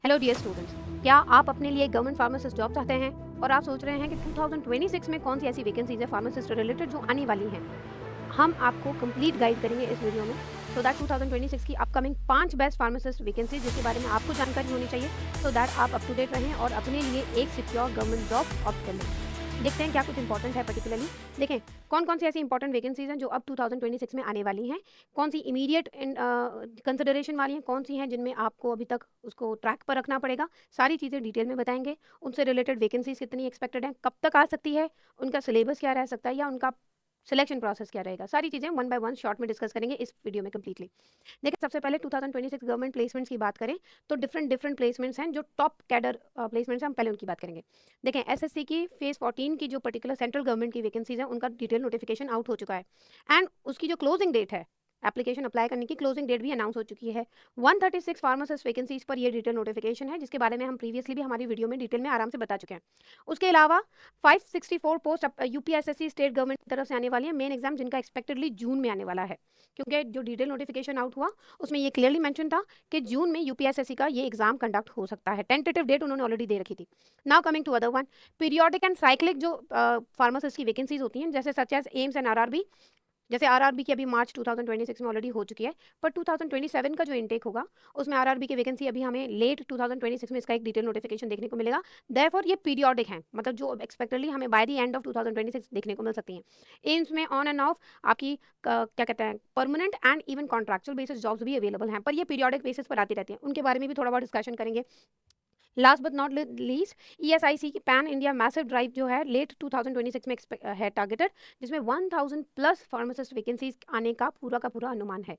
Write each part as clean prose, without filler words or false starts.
Hello dear students, क्या आप अपने लिए गवर्नमेंट फार्मासिस्ट जॉब चाहते हैं और आप सोच रहे हैं कि 2026 में कौन सी ऐसी वैकेंसीज है फार्मासिस्ट रिलेटेड जो आने वाली हैं? हम आपको कंप्लीट गाइड करेंगे इस वीडियो में सो दैट 2026 की अपकमिंग 5 बेस्ट फार्मासिस्ट वैकेंसी जिसके बारे में आपको जानकारी होनी चाहिए सो दैट आप अप टू डेट रहें और अपने लिए एक सिक्योर गवर्नमेंट जॉब ऑप्ट कर लें। देखते हैं क्या कुछ इंपॉर्टेंट है पर्टिकुलरली। देखें कौन कौन सी ऐसी इंपॉर्टेंट वैकेंसीज हैं जो अब 2026 में आने वाली हैं, कौन सी इमीडिएट कंसिडरेशन वाली हैं, कौन सी हैं जिनमें आपको अभी तक उसको ट्रैक पर रखना पड़ेगा। सारी चीज़ें डिटेल में बताएंगे। उनसे रिलेटेड वैकेंसीज कितनी एक्सपेक्टेड हैं, कब तक आ सकती है, उनका सिलेबस क्या रह सकता है या उनका सिलेक्शन प्रोसेस क्या रहेगा, सारी चीज़ें वन बाय वन शॉर्ट में डिस्कस करेंगे इस वीडियो में कंप्लीटली। देखिए सबसे पहले 2026 गवर्नमेंट प्लेसमेंट्स की बात करें तो डिफरेंट डिफरेंट प्लेसमेंट्स हैं जो टॉप कैडर प्लेसमेंट्स हैं, हम पहले उनकी बात करेंगे। देखें एसएससी की फेज 14 की जो पर्टिकुलर सेंट्रल गवर्नमेंट की वैकेंसीज है उनका डिटेल नोटिफिकेशन आउट हो चुका है एंड उसकी जो क्लोजिंग डेट है एप्लीकेशन अप्लाई करने की क्लोजिंग डेट भी अनाउंस हो चुकी है। 136 फार्मासिस्ट वैकेंसीज पर ये डिटेल नोटिफिकेशन है जिसके बारे में हम प्रीवियसली भी हमारी वीडियो में डिटेल में आराम से बता चुके हैं। उसके अलावा 564 पोस्ट यूपीएसएससी स्टेट गवर्नमेंट की तरफ से आने वाली है, मेन एग्जाम जिनका एक्सपेक्टेडली जून में आने वाला है, क्योंकि जो डिटेल नोटिफिकेशन आउट हुआ उसमें ये क्लियरली मेंशन था कि जून में यूपीएसएससी का ये एग्जाम कंडक्ट हो सकता है। टेंटेटिव डेट उन्होंने ऑलरेडी दे रखी थी। Now coming to other one, periodic and cyclic जो फार्मासिस्ट की वैकेंसीज होती हैं जैसे such as AIIMS and RRB, जैसे आरआरबी की अभी मार्च 2026 में ऑलरेडी हो चुकी है, पर 2027 का जो इनटेक होगा उसमें आरआरबी की वैकेंसी अभी हमें लेट 2026 में इसका एक डिटेल नोटिफिकेशन देखने को मिलेगा। देयरफॉर ये पीरियोडिक हैं, मतलब जो एक्सपेक्टेडली हमें बाय द एंड ऑफ 2026 देखने को मिल सकती हैं। एम्स में ऑन एंड ऑफ आपकी क्या कहते हैं permanent and even contractual basis jobs भी अवेलेबल हैं, पर ये पीरियोडिक बेसिस पर आती रहती हैं, उनके बारे में भी थोड़ा बहुत डिस्कशन करेंगे। Last but not least, ESIC की पैन इंडिया मैसिव ड्राइव जो है लेट 2026 में है टारगेटेड, जिसमें 1000 प्लस फार्मासिस्ट वैकेंसीज आने का पूरा अनुमान है।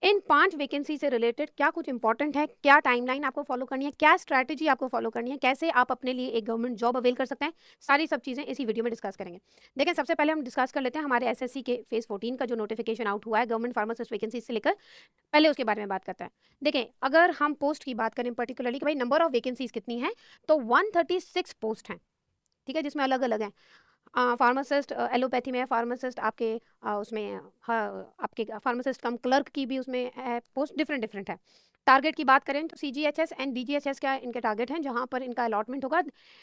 इन 5 वैकेंसी से रिलेटेड क्या कुछ इंपॉर्टेंट है, क्या टाइमलाइन आपको फॉलो करनी है, क्या स्ट्रैटेजी आपको फॉलो करनी है, कैसे आप अपने लिए एक गवर्नमेंट जॉब अवेल कर सकते हैं, सारी सब चीज़ें इसी वीडियो में डिस्कस करेंगे। देखें सबसे पहले हम डिस्कस कर लेते हैं हमारे एसएससी के फेज 14 का जो नोटिफिकेशन आउट हुआ है गवर्नमेंट फार्मासिस्ट वैकेंसी से लेकर, पहले उसके बारे में बात करते हैं। देखें अगर हम पोस्ट की बात करें पर्टिकुलरली कि भाई नंबर ऑफ वैकेंसीज कितनी है, तो 136 पोस्ट हैं, ठीक है, जिसमें अलग अलग हैं। फार्मासिस्ट एलोपैथी में है, फार्मासिस्ट आपके उसमें आपके फार्मासिस्ट कम क्लर्क की भी उसमें है, पोस्ट डिफरेंट डिफरेंट है। टारगेट की बात करें तो सीजीएचएस एंड डीजीएचएस का इनके टारगेट हैं जहां पर इनका अलॉटमेंट होगा।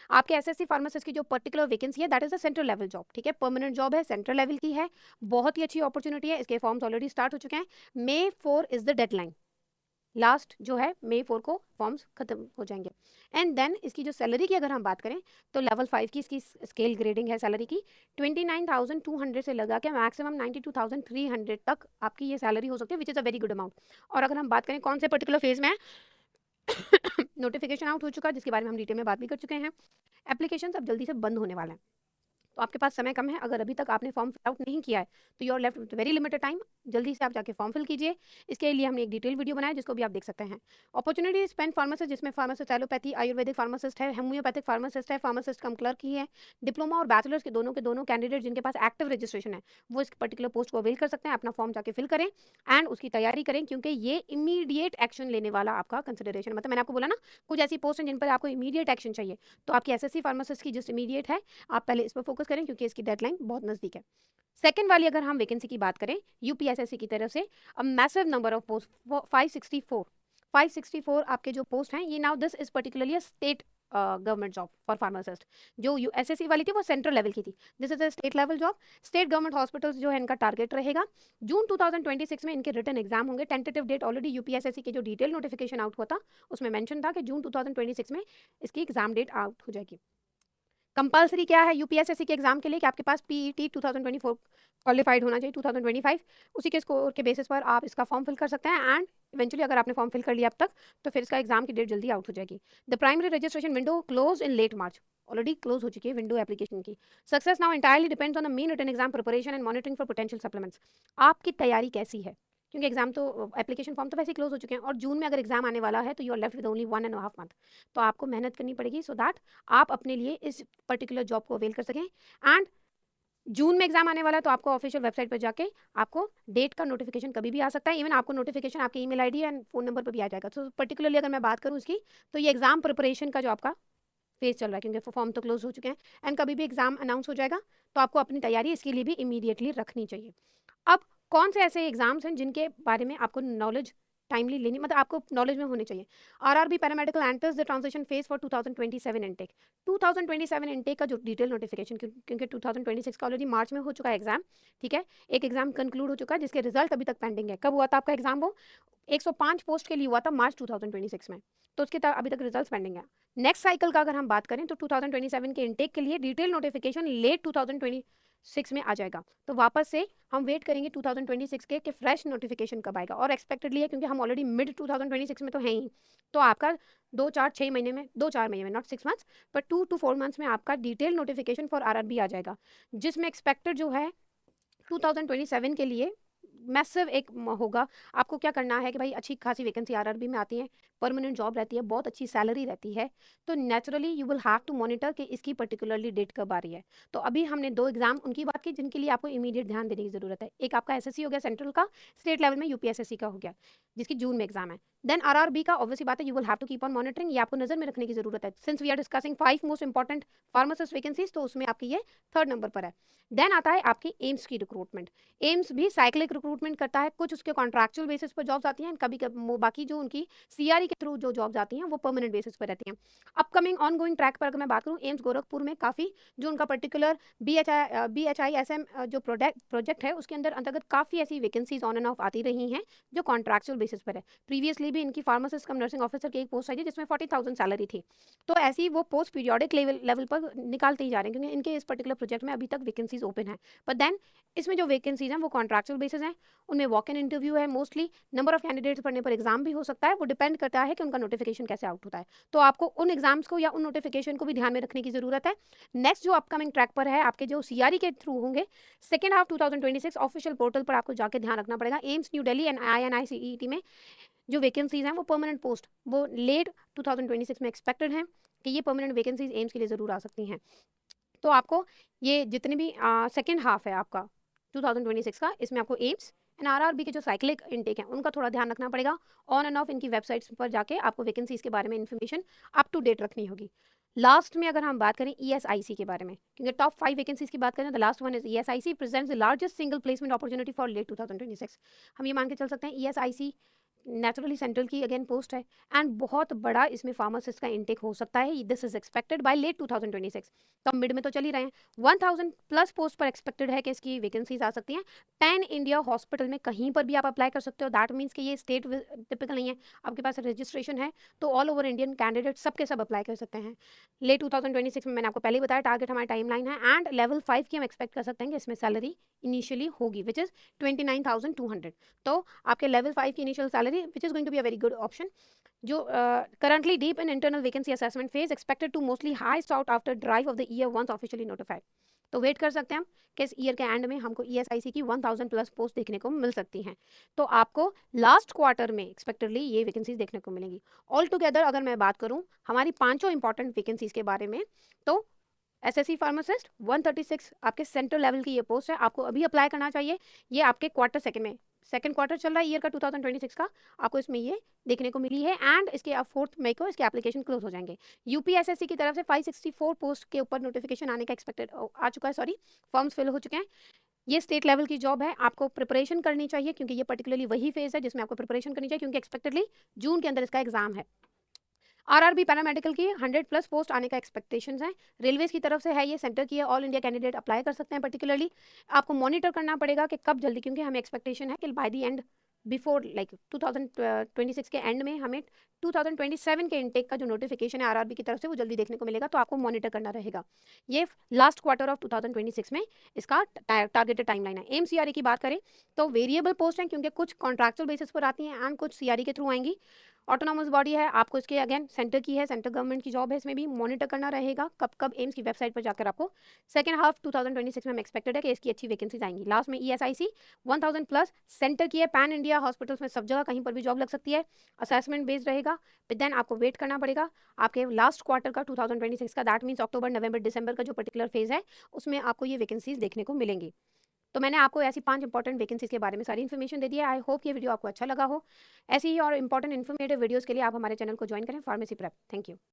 आपके एसएससी फार्मासिस्ट की जो पर्टिकुलर वैकेंसी है that is a central level job, ठीक है, परमानेंट जॉब है, सेंट्रल लेवल की है, बहुत ही अच्छी अपॉर्चुनिटी है। इसके फॉर्म्स ऑलरेडी स्टार्ट हो चुके हैं। May 4 is the deadline, last जो है May 4 को फॉर्म्स खत्म हो जाएंगे। एंड देन इसकी जो सैलरी की अगर हम बात करें तो लेवल 5 की इसकी स्केल ग्रेडिंग है सैलरी की, 29,200 से लगा के मैक्सिमम 92,300 तक आपकी ये सैलरी हो सकती है, which is a very good amount. और अगर हम बात करें कौन से पर्टिकुलर फेज में है, नोटिफिकेशन आउट हो चुका है जिसके बारे में हम डिटेल में बात भी कर चुके हैं। एप्लीकेशन अब जल्दी से बंद होने वाला है, तो आपके पास समय कम है। अगर अभी तक आपने फॉर्म फिल आउट नहीं किया है तो you are left with very limited time, जल्दी से आप जाके फॉर्म फिल कीजिए। इसके लिए हमने एक डिटेल वीडियो बनाया जिसको भी आप देख सकते हैं। अपॉर्चुनिटी स्पेन फार्मासिस्ट, जिसमें फार्मासिस्ट एलोपैथी आयुर्वेदिक फार्मासिस्ट है, होम्योपैथिक फार्मासिस्ट है, फार्मासिस्ट कम क्लर्क ही है, डिप्लोमा और बैचलर्स के दोनों कैंडिडेट जिनके पास एक्टिव रजिस्ट्रेशन है वो इस पर्टिकुलर पोस्ट को अवेल कर सकते हैं। अपना फॉर्म जाके फिल करें एंड उसकी तैयारी करें, क्योंकि ये इमीडिएट एक्शन लेने वाला आपका कंसिडरेशन, मतलब मैंने आपको बोला ना कुछ ऐसी पोस्ट हैं जिन पर आपको इमीडिएट एक्शन चाहिए, तो आपकी एसएससी फार्मासिस्ट की जस्ट इमीडिएट है, आप पहले इस पर फोकस करें क्योंकि इसकी डेडलाइन बहुत नजदीक है। सेकंड वाली अगर हम वैकेंसी की बात करें यूपीएसएससी की तरफ से, a massive number of post 564 आपके जो पोस्ट हैं ये, now this is particularly state government job for pharmacist. जो एसएससी वाली थी वो सेंट्रल लेवल की थी, this is a state level job. State government hospitals जो है इनका टारगेट रहेगा जून 2026 में इनके रिटन एग्जाम होंगे। टेंटेटिव डेट ऑलरेडी यूपीएसएससी के जो डिटेल नोटिफिकेशन आउट हुआ था उसमें मेंशन था कि जून 2026 में इसकी एग्जाम डेट आउट हो जाएगी। कंपलसरी क्या है यूपीएसएससी के एग्जाम के लिए कि आपके पास पीईटी 2024 क्वालिफाइड होना चाहिए 2025, उसी के स्कोर के बेसिस पर आप इसका फॉर्म फिल कर सकते हैं एंड इवेंचुअली अगर आपने फॉर्म फिल कर लिया अब तक तो फिर इसका एग्जाम की डेट जल्दी आउट हो जाएगी। The primary registration window close in late March, already close हो चुकी है विंडो एप्लीकेशन की। Success now entirely depends on the main written exam preparation and monitoring for potential supplements. आपकी तैयारी कैसी है, क्योंकि एग्जाम तो एप्लीकेशन फॉर्म तो वैसे ही क्लोज हो चुके हैं और जून में अगर एग्जाम आने वाला है तो you are left with only 1.5 month, तो आपको मेहनत करनी पड़ेगी सो दैट आप अपने लिए इस पर्टिकुलर जॉब को अवेल कर सकें। एंड जून में एग्जाम आने वाला है तो आपको ऑफिशियल वेबसाइट पर जाके आपको डेट का नोटिफिकेशन कभी भी आ सकता है, इवन आपको नोटिफिकेशन आपके email ID and phone number पर भी आ जाएगा। तो पर्टिकुलरली अगर मैं बात करूँ इसकी तो ये एग्जाम प्रिपरेशन का जो आपका फेज चल रहा है, क्योंकि फॉर्म तो क्लोज हो चुके हैं एंड कभी भी एग्जाम अनाउंस हो जाएगा, तो आपको अपनी तैयारी इसके लिए भी इमीडिएटली रखनी चाहिए। अब कौन से ऐसे एग्जाम्स हैं जिनके बारे में आपको नॉलेज टाइमली लेनी, मतलब आपको नॉलेज में होने चाहिए। RRB paramedical enters the transition phase for 2027 intake. 2027 intake का जो डिटेल नोटिफिकेशन, क्योंकि 2026 का ऑलरेडी मार्च में हो चुका है एग्जाम, ठीक है, एक एग्जाम कंक्लूड हो चुका है जिसके रिजल्ट अभी तक पेंडिंग है। कब हुआ था आपका एग्जाम? वो 105 पोस्ट के लिए हुआ था मार्च 2026 में, तो उसके अभी तक रिजल्ट पेंडिंग है। नेक्स्ट साइकिल का अगर हम बात करें तो 2027 के इनटेक के लिए डिटेल नोटिफिकेशन लेट 2026 में आ जाएगा। तो वापस से हम वेट करेंगे 2026 के कि फ्रेश नोटिफिकेशन कब आएगा, और एक्सपेक्टेडली है क्योंकि हम ऑलरेडी मिड 2026 में तो हैं ही, तो आपका 2-4-6 महीने में, 2-4 महीने में, नॉट 6 मंथ्स बट 2-4 मंथ्स में आपका डिटेल नोटिफिकेशन फॉर आरआरबी आ जाएगा, जिसमें एक्सपेक्टेड जो है 2027 के लिए मैसिव एक होगा। आपको क्या करना है कि भाई अच्छी खासी वैकेंसी आरआरबी में आती है, परमानेंट जॉब रहती है, बहुत अच्छी सैलरी रहती है, तो naturally you will have to monitor कि इसकी पर्टिकुलरली डेट कब आ रही है। तो अभी हमने 2 एग्जाम उनकी बात की जिनके लिए आपको इमीडिएट ध्यान देने की जरूरत है। एक आपका एसएससी हो गया सेंट्रल का, स्टेट लेवल में यूपीएसएससी का हो गया जिसकी जून में एग्जाम है। देन आरआरबी का ऑब्वियसली बात है, you will have to keep on monitoring, ये आपको नजर में रखने की जरूरत है। Since we are discussing 5 most important pharmacist vacancies, तो उसमें आपकी ये 3rd नंबर पर है। देन आता है आपकी एम्स की रिक्रूटमेंट। एम्स भी साइक्लिक रिक्रूटमेंट करता है, कुछ उसके कॉन्ट्रैक्चुअल बेसिस पर जॉब्स आती हैं, कभी कभी बाकी जो उनकी सीआरई के थ्रू जो जॉब्स आती हैं वो परमानेंट बेसिस पर रहती हैं। अपकमिंग ऑन गोइंग ट्रैक पर अगर मैं बात करूँ, एम्स गोरखपुर में काफ़ी जो उनका पर्टिकुलर BHISM जो प्रोजेक्ट है उसके अंतर्गत काफ़ी ऐसी वैकेंसीज ऑन एंड ऑफ आती रही हैं जो कॉन्ट्रैक्चुअल बेसिस पर है। प्रीवियसली भी इनकी फार्मासिस्ट कम नर्सिंग ऑफिसर की एक पोस्ट आई थी जिसमें 40,000 सैलरी थी, तो ऐसी वो पोस्ट पीरियोडिक लेवल पर निकालते ही जा रहे हैं क्योंकि इनके इस पर्टिकुलर प्रोजेक्ट में अभी तक वैकेंसीज ओपन है। बट देन इसमें जो वैकेंसीज हैं वो कॉन्ट्रैक्चुअल बेसिस हैं, उनमें वॉक इन इंटरव्यू है, मोस्टली नंबर ऑफ कैंडिडेट्स पढ़ने पर एग्जाम भी हो सकता है, वो डिपेंड करता है कि उनका नोटिफिकेशन कैसे आउट होता है। तो आपको उन एग्जाम्स को या उन नोटिफिकेशन को भी ध्यान में रखने की जरूरत है। नेक्स्ट जो अपकमिंग ट्रैक पर है आपके जो सीआरई के थ्रू होंगे सेकेंड हाफ 2026 ऑफिशियल पोर्टल पर आपको जाकर ध्यान रखना पड़ेगा। AIIMS new Delhi and INICET में जो वैकेंसीज हैं वो परमानेंट पोस्ट वो लेट 2026 में एक्सपेक्टेड हैं कि ये परमानेंट वैकेंसीज एम्स के लिए ज़रूर आ सकती हैं। तो आपको ये जितने भी सेकेंड हाफ है आपका 2026 का, इसमें आपको एम्स एंड आरआरबी के जो साइक्लिक इनटेक है उनका थोड़ा ध्यान रखना पड़ेगा। ऑन एंड ऑफ इनकी वेबसाइट्स पर जाके आपको वैकेंसीज के बारे में इन्फॉर्मेशन अप टू डेट रखनी होगी। लास्ट में अगर हम बात करें ESIC के बारे में, क्योंकि टॉप 5 वैकेंसीज की बात करें तो last one is ESIC presents the largest single placement opportunity for late 2026। हम ये मान के चल सकते हैं ESIC नेचुरली सेंट्रल की अगेन पोस्ट है एंड बहुत बड़ा इसमें फार्मासिस्ट का इनटेक हो सकता है। This is expected by late 2026, तो हम मिड में तो चल ही रहे हैं। 1000 प्लस पोस्ट पर एक्सपेक्टेड है कि इसकी वैकेंसीज आ सकती हैं। 10 इंडिया हॉस्पिटल में कहीं पर भी आप अप्लाई कर सकते हो, दैट मीन्स कि ये स्टेट टिपिकल नहीं है, आपके पास रजिस्ट्रेशन है तो ऑल ओवर इंडियन कैंडिडेट सबके सब अप्लाई कर सकते हैं। लेट 2026 में मैंने आपको पहले ही बताया टारगेट हमारी टाइम लाइन है, एंड लेवल 5 की हम एक्सपेक्ट कर सकते हैं कि इसमें सैलरी इनिशियली होगी विच इज 29,200। तो आपके लेवल 5 की initial salary which is going to be a very good option. जो currently deep in internal vacancy assessment phase expected to mostly high sought after drive of the year once officially notified। तो wait कर सकते हैं हम कि इस year के and में हमको ESIC की 1000 प्लस पोस्ट देखने को मिल सकती हैं। तो आपको लास्ट क्वार्टर में एक्सपेक्टेडली ये वैकेंसीज देखने को मिलेंगी। ऑल टुगेदर अगर मैं बात करूं हमारी 5 इंपॉर्टेंट वैकेंसीज के बारे में, तो एसएससी फार्मासिस्ट 136 आपके सेंट्रल लेवल की ये पोस्ट है, आपको अभी अप्लाई करना चाहिए। ये आपके क्वार्टर सेकंड में, सेकंड क्वार्टर चल रहा है ईयर का 2026 का, आपको इसमें ये देखने को मिली है एंड इसके आप 4 मई को इसके एप्लीकेशन क्लोज हो जाएंगे। यूपीएसएससी की तरफ से 564 पोस्ट के ऊपर नोटिफिकेशन आने का एक्सपेक्टेड आ चुका है, सॉरी फॉर्म्स फिल हो चुके हैं। ये स्टेट लेवल की जॉब है, आपको प्रिपरेशन करनी चाहिए क्योंकि ये पर्टिकुलरली वही फेज है जिसमें आपको प्रिपरेशन करनी चाहिए क्योंकि एक्सपेक्टेडली जून के अंदर इसका एग्जाम है। आरआरबी पैरामेडिकल की 100 प्लस पोस्ट आने का एक्सपेक्टेशंस हैं। रेलवेज की तरफ से है, ये सेंटर की है, ऑल इंडिया कैंडिडेट अप्लाई कर सकते हैं। पर्टिकुलरली आपको मॉनिटर करना पड़ेगा कि कब जल्दी, क्योंकि हमें एक्सपेक्टेशन है कि by the end before like 2026 के एंड में हमें 2027 के इनटेक का जो नोटिफिकेशन है आरआरबी की तरफ से वो जल्दी देखने को मिलेगा, तो आपको मॉनिटर करना रहेगा। ये लास्ट क्वार्टर ऑफ 2026 में इसका टारगेटेड टाइमलाइन है। एम सीआरई की बात करें तो वेरिएबल पोस्ट है क्योंकि कुछ कॉन्ट्रैक्चुअल बेसिस पर आती हैं एंड कुछ सीआरई के थ्रू आएंगी। ऑटोनॉमस बॉडी है, आपको इसके अगेन सेंटर की है, सेंटर गवर्नमेंट की जॉब है, इसमें भी मॉनिटर करना रहेगा कब कब एम्स की वेबसाइट पर जाकर आपको सेकंड हाफ 2026 में हम एक्सपेक्टेड है कि इसकी अच्छी वैकेंसीज आएंगी। लास्ट में ESIC 1000 प्लस सेंटर की है, पैन इंडिया हॉस्पिटल्स में सब जगह कहीं पर भी जॉब लग सकती है, असेसमेंट बेस्ड रहेगा। फिर देन आपको वेट करना पड़ेगा आपके लास्ट क्वार्टर का 2026 का, दैट मीन्स अक्टूबर नवंबर दिसंबर का जो पर्टिकुलर फेज है उसमें आपको ये वैकेंसीज देखने को मिलेंगी। तो मैंने आपको ऐसी 5 इंपॉर्टेंट वैकेंसीज के बारे में सारी इन्फॉर्मेशन दे दी है। आई होप ये वीडियो आपको अच्छा लगा हो। ऐसी ही और इंपॉर्टेंट इन्फॉर्मेटिव वीडियोस के लिए आप हमारे चैनल को ज्वाइन करें, फार्मेसी प्रेप। Thank you.